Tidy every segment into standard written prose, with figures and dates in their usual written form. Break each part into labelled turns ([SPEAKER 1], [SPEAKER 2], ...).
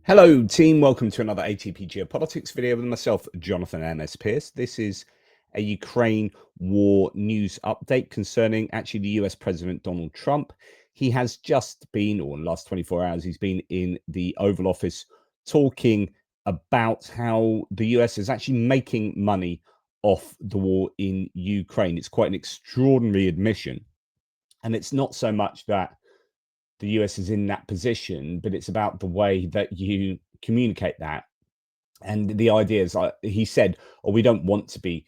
[SPEAKER 1] Hello team, welcome to another ATP Geopolitics video with myself, Jonathan MS Pierce. This is a Ukraine war news update concerning actually the US President Donald Trump. He has just been, or in the last 24 hours, he's been in the Oval Office talking about how the US is actually making money off the war in Ukraine. It's quite an extraordinary admission. And it's not so much that the US is in that position, but it's about the way that you communicate that. And the idea is, he said, "Oh, we don't want to be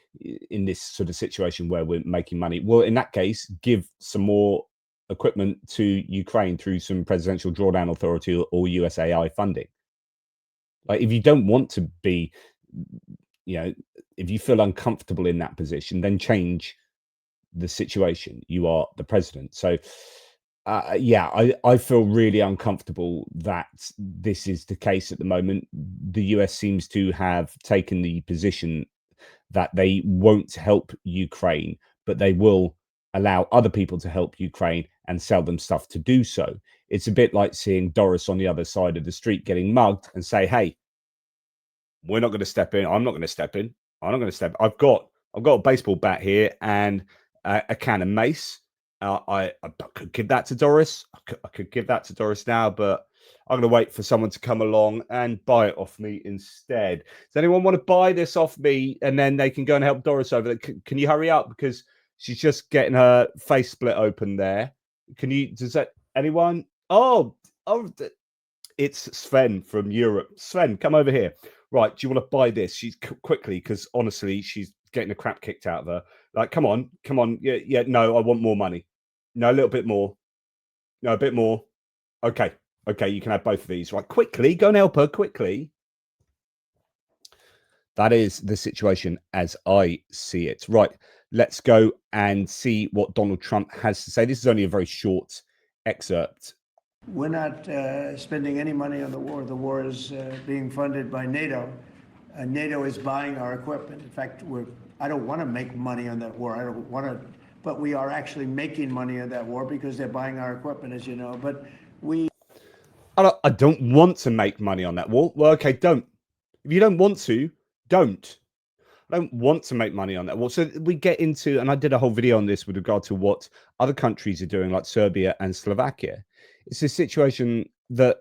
[SPEAKER 1] in this sort of situation where we're making money." Well, in that case, give some more equipment to Ukraine through some presidential drawdown authority or USAI funding. Like, if you don't want to be, if you feel uncomfortable in that position, then change the situation. You are the president. So yeah, I feel really uncomfortable that this is the case at the moment. The US seems to have taken the position that they won't help Ukraine, but they will allow other people to help Ukraine and sell them stuff to do so. It's a bit like seeing Doris on the other side of the street getting mugged and say, "Hey, we're not going to step in. I'm not going to step in. I'm not going to step. I've got a baseball bat here and a can of mace. I could give that to Doris. I could give that to Doris now, but I'm going to wait for someone to come along and buy it off me instead. Does anyone want to buy this off me? And then they can go and help Doris over there. Can you hurry up? Because she's just getting her face split open there. Does that, anyone? Oh, it's Sven from Europe. Sven, come over here. Right, do you want to buy this? She's quickly, because honestly, she's getting the crap kicked out of her. Like, come on. Yeah, no, I want more money. No, a little bit more. No, a bit more. Okay, you can have both of these. Right, quickly, go and help her, quickly. That is the situation as I see it. Right, let's go and see what Donald Trump has to say. This is only a very short excerpt.
[SPEAKER 2] We're not spending any money on the war. The war is being funded by NATO. NATO is buying our equipment. In fact, I don't want to make money on that war. I don't want to, but we are actually making money on that war because they're buying our equipment, as you know. But
[SPEAKER 1] I don't want to make money on that war. Well, okay, don't. If you don't want to, don't. I don't want to make money on that war. So we get into, and I did a whole video on this with regard to what other countries are doing, like Serbia and Slovakia. It's a situation that,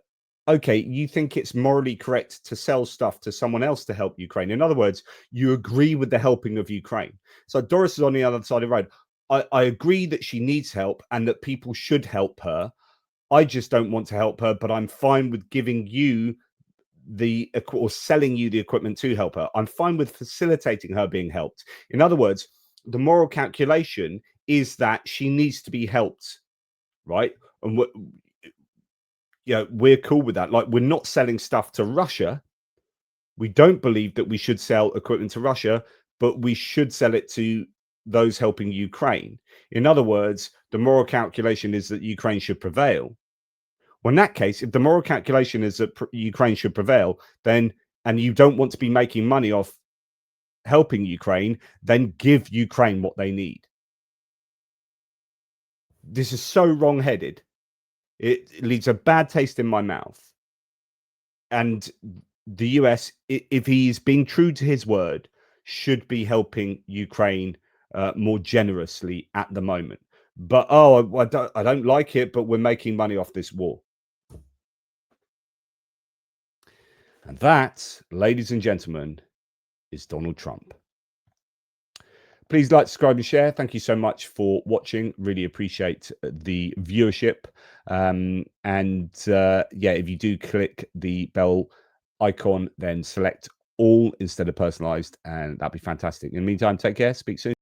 [SPEAKER 1] okay, you think it's morally correct to sell stuff to someone else to help Ukraine. In other words, you agree with the helping of Ukraine. So Doris is on the other side of the road. I agree that she needs help and that people should help her. I just don't want to help her, but I'm fine with giving you or selling you the equipment to help her. I'm fine with facilitating her being helped. In other words, the moral calculation is that she needs to be helped, right? And we're cool with that. Like, we're not selling stuff to Russia. We don't believe that we should sell equipment to Russia, but we should sell it to those helping Ukraine. In other words, the moral calculation is that Ukraine should prevail. Well, in that case, if the moral calculation is that Ukraine should prevail, then, and you don't want to be making money off helping Ukraine, then give Ukraine what they need. This is so wrong-headed. It leaves a bad taste in my mouth. And the US, if he's being true to his word, should be helping Ukraine more generously at the moment. But, I don't like it, but we're making money off this war. And that, ladies and gentlemen, is Donald Trump. Please like, subscribe, and share. Thank you so much for watching. Really appreciate the viewership. Yeah, if you do click the bell icon, then select all instead of personalized, and that'd be fantastic. In the meantime, take care. Speak soon.